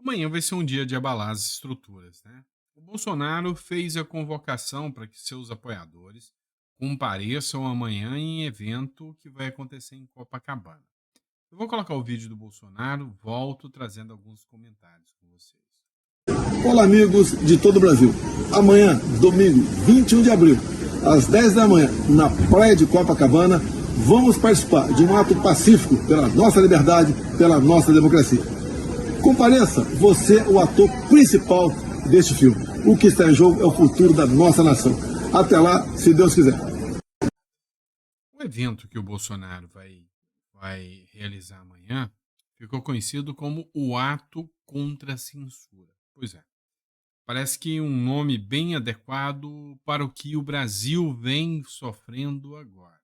Amanhã vai ser um dia de abalar as estruturas, né? O Bolsonaro fez a convocação para que seus apoiadores compareçam amanhã em evento que vai acontecer em Copacabana. Eu vou colocar o vídeo do Bolsonaro, volto trazendo alguns comentários com vocês. Olá, amigos de todo o Brasil. Amanhã, domingo, 21 de abril, às 10 da manhã, na praia de Copacabana, vamos participar de um ato pacífico pela nossa liberdade, pela nossa democracia. Compareça, você é o ator principal deste filme. O que está em jogo é o futuro da nossa nação. Até lá, se Deus quiser. O evento que o Bolsonaro vai realizar amanhã ficou conhecido como o Ato contra a Censura. Pois é. Parece que um nome bem adequado para o que o Brasil vem sofrendo agora.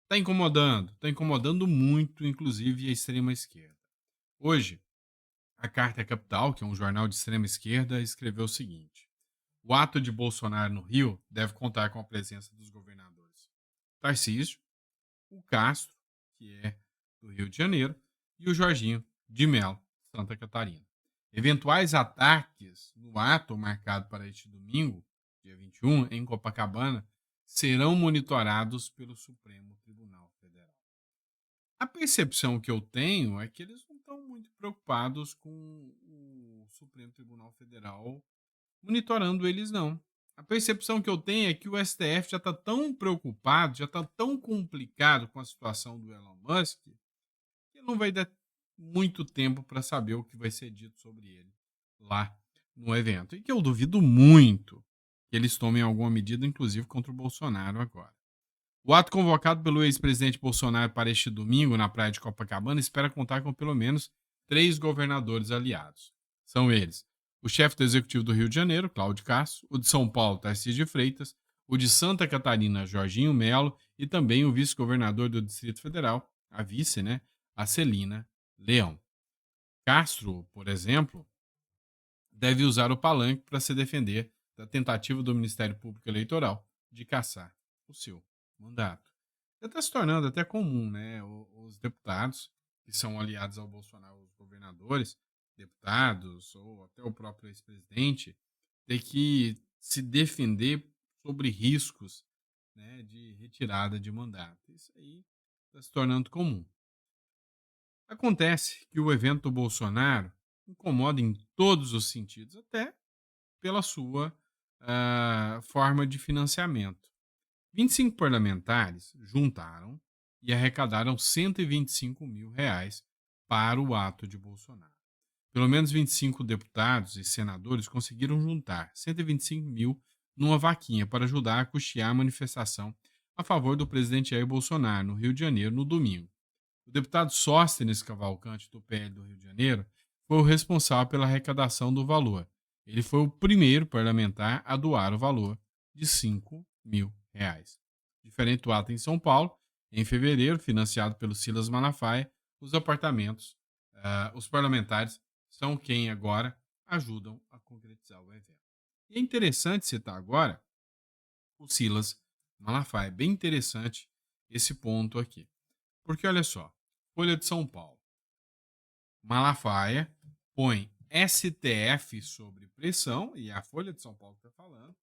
Está incomodando muito, inclusive, a extrema esquerda. Hoje, a Carta Capital, que é um jornal de extrema esquerda, escreveu o seguinte: o ato de Bolsonaro no Rio deve contar com a presença dos governadores Tarcísio, o Castro, que é do Rio de Janeiro, e o Jorginho de Melo, Santa Catarina. Eventuais ataques no ato marcado para este domingo, dia 21, em Copacabana, serão monitorados pelo Supremo Tribunal Federal. A percepção que eu tenho é que eles não estão muito preocupados com o Supremo Tribunal Federal monitorando eles, não. A percepção que eu tenho é que o STF já está tão preocupado, já está tão complicado com a situação do Elon Musk, que não vai dar muito tempo para saber o que vai ser dito sobre ele lá no evento. E que eu duvido muito que eles tomem alguma medida, inclusive contra o Bolsonaro agora. O ato convocado pelo ex-presidente Bolsonaro para este domingo na praia de Copacabana espera contar com pelo menos três governadores aliados. São eles: o chefe do executivo do Rio de Janeiro, Cláudio Castro, o de São Paulo, Tarcísio de Freitas, o de Santa Catarina, Jorginho Melo, e também o vice-governador do Distrito Federal, a vice, né, a Celina Leão. Castro, por exemplo, deve usar o palanque para se defender da tentativa do Ministério Público Eleitoral de caçar o seu mandato. Já está se tornando até comum, né? Os deputados que são aliados ao Bolsonaro, os governadores, deputados ou até o próprio ex-presidente, ter que se defender sobre riscos, né, de retirada de mandato. Isso aí está se tornando comum. Acontece que o evento do Bolsonaro incomoda em todos os sentidos, até pela sua forma de financiamento. 25 parlamentares juntaram e arrecadaram R$ 125 mil para o ato de Bolsonaro. Pelo menos 25 deputados e senadores conseguiram juntar 125 mil numa vaquinha para ajudar a custear a manifestação a favor do presidente Jair Bolsonaro no Rio de Janeiro no domingo. O deputado Sóstenes Cavalcante, do PL do Rio de Janeiro, foi o responsável pela arrecadação do valor. Ele foi o primeiro parlamentar a doar o valor de R$ 5 mil. Diferente do ato em São Paulo, em fevereiro, financiado pelo Silas Malafaia, os apartamentos, os parlamentares são quem agora ajudam a concretizar o evento. E é interessante citar agora o Silas Malafaia. É bem interessante esse ponto aqui. Porque olha só, Folha de São Paulo. Malafaia põe STF sobre pressão, e é a Folha de São Paulo que está falando,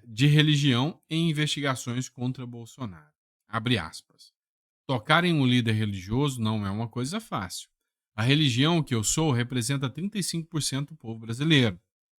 de religião em investigações contra Bolsonaro. Abre aspas. Tocar em um líder religioso não é uma coisa fácil. A religião que eu sou representa 35% do povo brasileiro.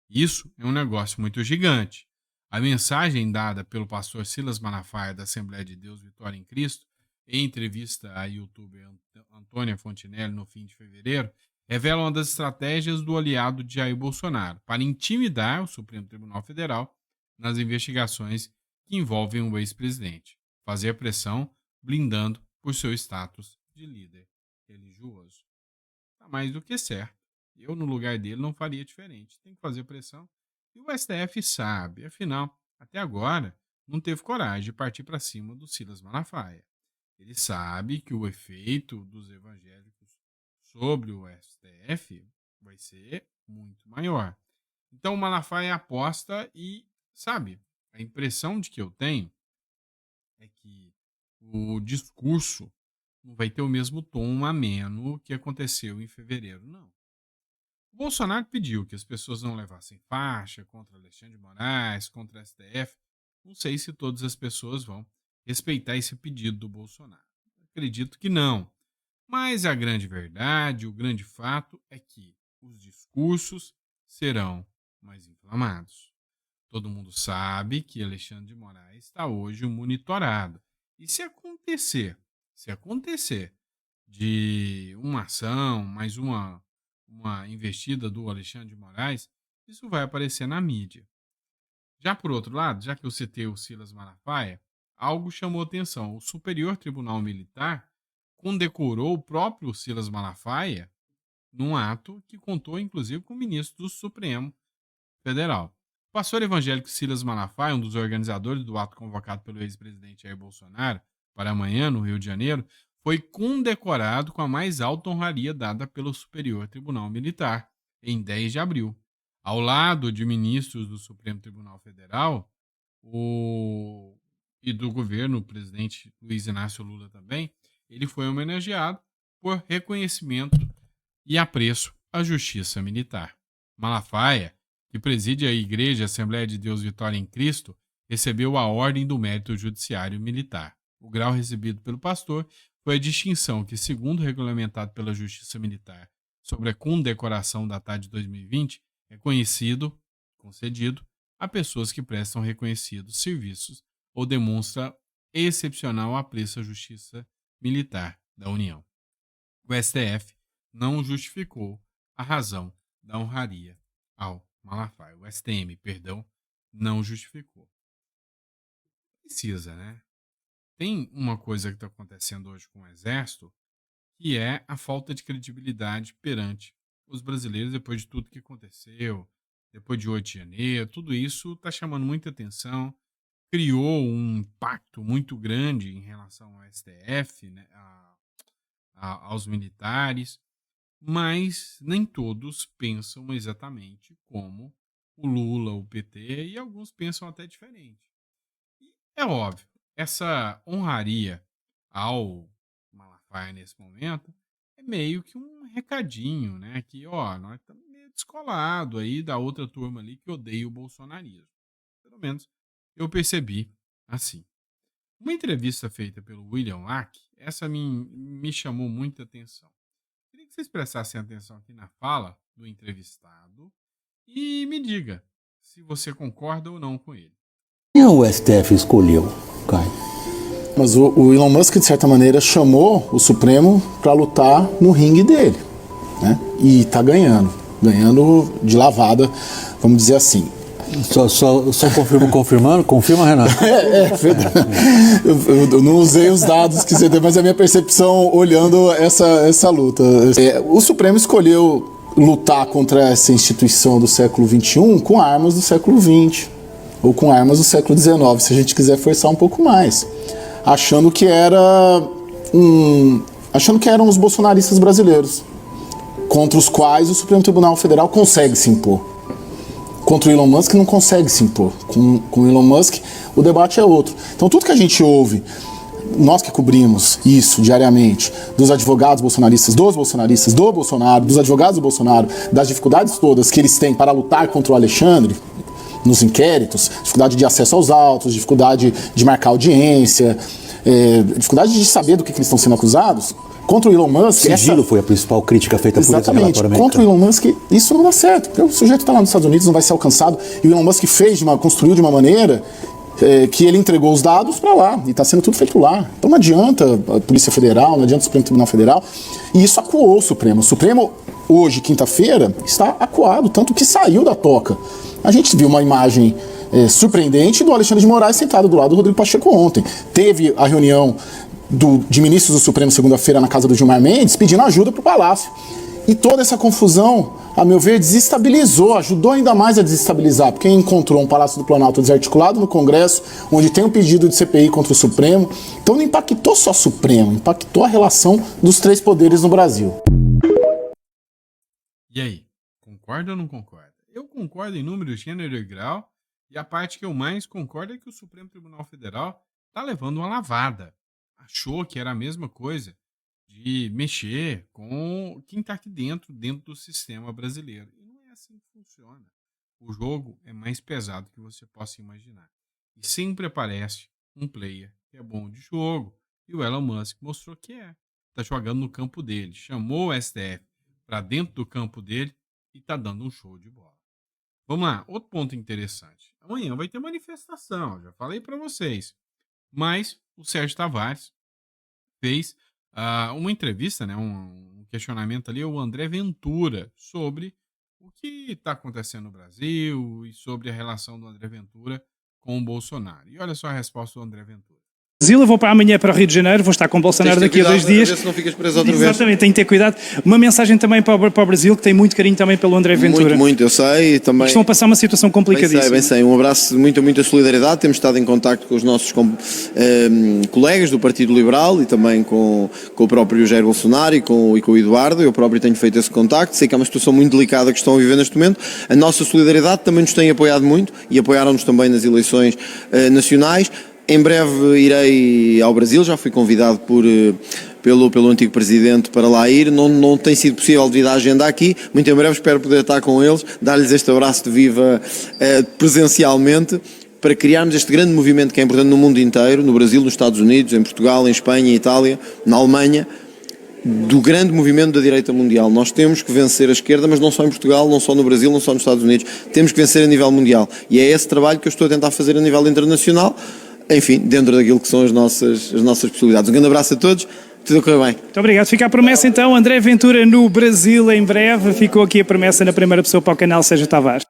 Isso é um negócio muito gigante. A mensagem dada pelo pastor Silas Malafaia da Assembleia de Deus Vitória em Cristo, em entrevista à youtuber Antônia Fontinelli no fim de fevereiro, revela uma das estratégias do aliado de Jair Bolsonaro para intimidar o Supremo Tribunal Federal nas investigações que envolvem o ex-presidente. Fazer pressão, blindando por seu status de líder religioso. Está mais do que certo. Eu, no lugar dele, não faria diferente. Tem que fazer pressão. E o STF sabe. Afinal, até agora, não teve coragem de partir para cima do Silas Malafaia. Ele sabe que o efeito dos evangélicos sobre o STF vai ser muito maior. Então, o Malafaia aposta e, sabe, a impressão de que eu tenho é que o discurso não vai ter o mesmo tom ameno que aconteceu em fevereiro, não. O Bolsonaro pediu que as pessoas não levassem faixa contra Alexandre de Moraes, contra o STF. Não sei se todas as pessoas vão respeitar esse pedido do Bolsonaro. Acredito que não. Mas a grande verdade, o grande fato é que os discursos serão mais inflamados. Todo mundo sabe que Alexandre de Moraes está hoje monitorado. E se acontecer de uma ação, mais uma investida do Alexandre de Moraes, isso vai aparecer na mídia. Já por outro lado, já que eu citei o Silas Malafaia, algo chamou atenção. O Superior Tribunal Militar condecorou o próprio Silas Malafaia num ato que contou, inclusive, com o ministro do Supremo Federal. O pastor evangélico Silas Malafaia, um dos organizadores do ato convocado pelo ex-presidente Jair Bolsonaro para amanhã, no Rio de Janeiro, foi condecorado com a mais alta honraria dada pelo Superior Tribunal Militar, em 10 de abril. Ao lado de ministros do Supremo Tribunal Federal e do governo, o presidente Luiz Inácio Lula também, ele foi homenageado por reconhecimento e apreço à justiça militar. Malafaia, que preside a Igreja Assembleia de Deus Vitória em Cristo, recebeu a Ordem do Mérito Judiciário Militar. O grau recebido pelo pastor foi a distinção que, segundo regulamentado pela Justiça Militar sobre a condecoração datada de 2020, é concedido a pessoas que prestam reconhecidos serviços ou demonstram excepcional apreço à Justiça Militar da União. O STF não justificou a razão da honraria ao Malafaia. O STM, perdão, não justificou. Precisa, né? Tem uma coisa que está acontecendo hoje com o Exército, que é a falta de credibilidade perante os brasileiros depois de tudo que aconteceu, depois de 8 de janeiro, tudo isso está chamando muita atenção, criou um impacto muito grande em relação ao STF, né, aos militares, mas nem todos pensam exatamente como o Lula, o PT, e alguns pensam até diferente. E é óbvio, essa honraria ao Malafaia nesse momento é meio que um recadinho, né? Que, ó, nós estamos meio descolado aí da outra turma ali que odeia o bolsonarismo. Pelo menos eu percebi assim. Uma entrevista feita pelo William Lack, essa me chamou muita atenção. Queria que vocês prestassem atenção aqui na fala do entrevistado e me diga se você concorda ou não com ele. Quem o STF escolheu, Caio? Mas o Elon Musk, de certa maneira, chamou o Supremo para lutar no ringue dele, né? E está ganhando de lavada, vamos dizer assim. Só confirmando? Confirma, Renato. Eu não usei os dados que você deu, mas é a minha percepção olhando essa luta. O Supremo escolheu lutar contra essa instituição do século XXI com armas do século XX, ou com armas do século XIX, se a gente quiser forçar um pouco mais. Achando que eram os bolsonaristas brasileiros, contra os quais o Supremo Tribunal Federal consegue se impor. Contra o Elon Musk não consegue se impor. Com o Elon Musk o debate é outro. Então tudo que a gente ouve, nós que cobrimos isso diariamente, dos advogados bolsonaristas, do Bolsonaro, dos advogados do Bolsonaro, das dificuldades todas que eles têm para lutar contra o Alexandre nos inquéritos, dificuldade de acesso aos autos, dificuldade de marcar audiência, dificuldade de saber do que eles estão sendo acusados. Contra o Elon Musk... Sigilo foi a principal crítica feita por esse relatório americano. Contra o Elon Musk, isso não dá certo. Porque o sujeito está lá nos Estados Unidos, não vai ser alcançado. E o Elon Musk construiu de uma maneira que ele entregou os dados para lá. E está sendo tudo feito lá. Então não adianta a Polícia Federal, não adianta o Supremo Tribunal Federal. E isso acuou o Supremo. O Supremo, hoje, quinta-feira, está acuado, tanto que saiu da toca. A gente viu uma imagem surpreendente do Alexandre de Moraes sentado do lado do Rodrigo Pacheco ontem. Teve a reunião de ministros do Supremo segunda-feira na casa do Gilmar Mendes pedindo ajuda para o Palácio. E toda essa confusão, a meu ver, ajudou ainda mais a desestabilizar, porque encontrou um Palácio do Planalto desarticulado no Congresso, onde tem um pedido de CPI contra o Supremo. Então não impactou só o Supremo, impactou a relação dos três poderes no Brasil. E aí, concorda ou não concorda? Eu concordo em número, gênero e grau, e a parte que eu mais concordo é que o Supremo Tribunal Federal está levando uma lavada. Achou que era a mesma coisa de mexer com quem está aqui dentro do sistema brasileiro. E não é assim que funciona. O jogo é mais pesado que você possa imaginar. E sempre aparece um player que é bom de jogo. E o Elon Musk mostrou que é. Está jogando no campo dele. Chamou o STF para dentro do campo dele e está dando um show de bola. Vamos lá, outro ponto interessante. Amanhã vai ter manifestação, já falei para vocês. Mas o Sérgio Tavares fez uma entrevista, né, um questionamento ali ao André Ventura sobre o que está acontecendo no Brasil e sobre a relação do André Ventura com o Bolsonaro. E olha só a resposta do André Ventura. Brasil, eu vou para amanhã para o Rio de Janeiro, vou estar com o Bolsonaro daqui a 2 dias. A ver se não ficas preso outra vez. Exatamente, tenho que ter cuidado. Uma mensagem também para o Brasil, que tem muito carinho também pelo André Ventura. Muito, eu sei. Também... Estão a passar uma situação complicadíssima. Bem sei. Um abraço, muita solidariedade. Temos estado em contacto com os nossos colegas do Partido Liberal e também com o próprio Jair Bolsonaro e com o Eduardo. Eu próprio tenho feito esse contacto. Sei que é uma situação muito delicada que estão a viver neste momento. A nossa solidariedade também nos tem apoiado muito e apoiaram-nos também nas eleições nacionais. Em breve irei ao Brasil, já fui convidado pelo antigo presidente para lá ir, não tem sido possível devido à agenda aqui, muito em breve espero poder estar com eles, dar-lhes este abraço de viva presencialmente, para criarmos este grande movimento que é importante no mundo inteiro, no Brasil, nos Estados Unidos, em Portugal, em Espanha, em Itália, na Alemanha, do grande movimento da direita mundial. Nós temos que vencer a esquerda, mas não só em Portugal, não só no Brasil, não só nos Estados Unidos, temos que vencer a nível mundial, e é esse trabalho que eu estou a tentar fazer a nível internacional, enfim, dentro daquilo que são as nossas possibilidades. Um grande abraço a todos, tudo a correr bem. Muito obrigado. Fica a promessa então, André Ventura no Brasil em breve. Ficou aqui a promessa na primeira pessoa para o canal Sérgio Tavares.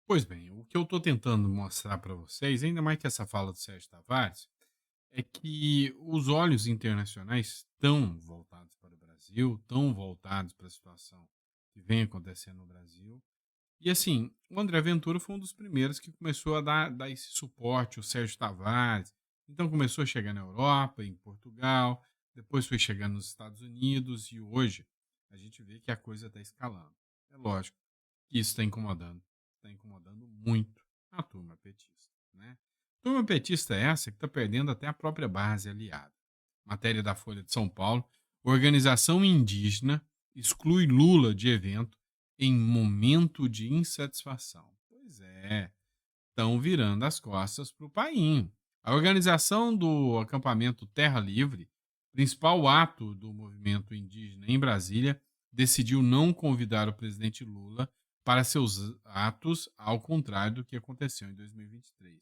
Pois bem, o que eu estou tentando mostrar para vocês, ainda mais que essa fala do Sérgio Tavares, é que os olhos internacionais estão voltados para o Brasil, estão voltados para a situação que vem acontecendo no Brasil. E assim, o André Ventura foi um dos primeiros que começou a dar esse suporte, o Sérgio Tavares. Então começou a chegar na Europa, em Portugal, depois foi chegando nos Estados Unidos e hoje a gente vê que a coisa está escalando. É lógico que isso está incomodando muito a turma petista, né? Turma petista é essa que está perdendo até a própria base aliada. Matéria da Folha de São Paulo, organização indígena exclui Lula de evento em momento de insatisfação. Pois é, estão virando as costas para o painho. A organização do acampamento Terra Livre, principal ato do movimento indígena em Brasília, decidiu não convidar o presidente Lula para seus atos, ao contrário do que aconteceu em 2023.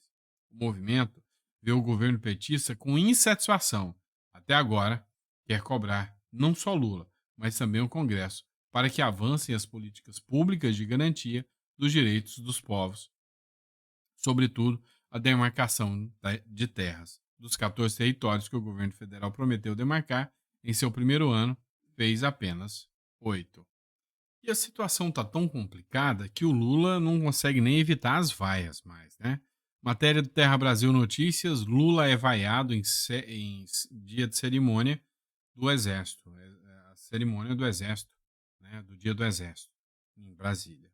O movimento vê o governo petista com insatisfação. Até agora, quer cobrar não só Lula, mas também o Congresso, para que avancem as políticas públicas de garantia dos direitos dos povos, sobretudo a demarcação de terras. Dos 14 territórios que o governo federal prometeu demarcar, em seu primeiro ano, fez apenas 8. E a situação está tão complicada que o Lula não consegue nem evitar as vaias mais, né? Matéria do Terra Brasil Notícias, Lula é vaiado em dia de cerimônia do Exército. A cerimônia do Exército, né, do Dia do Exército, em Brasília.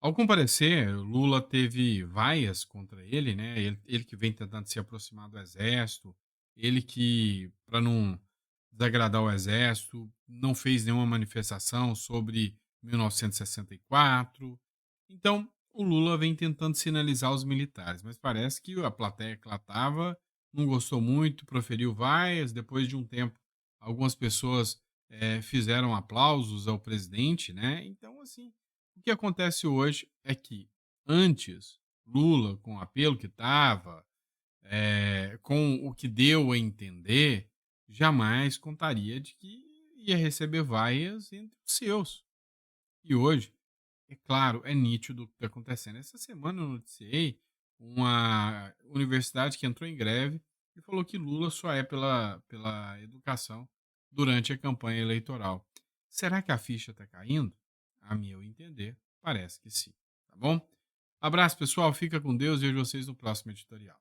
Ao comparecer, Lula teve vaias contra ele, né? Ele que vem tentando se aproximar do Exército, ele que, para não desagradar o Exército, não fez nenhuma manifestação sobre 1964. Então, o Lula vem tentando sinalizar os militares, mas parece que a plateia que lá estava não gostou muito, proferiu vaias. Depois de um tempo, algumas pessoas fizeram aplausos ao presidente, né? Então, assim, o que acontece hoje é que antes Lula, com o apelo que estava, com o que deu a entender, jamais contaria de que ia receber vaias entre os seus. E hoje, é claro, é nítido o que está acontecendo. Essa semana eu noticiei uma universidade que entrou em greve e falou que Lula só é pela educação durante a campanha eleitoral. Será que a ficha está caindo? A meu entender, parece que sim. Tá bom? Abraço, pessoal. Fica com Deus e vejo vocês no próximo editorial.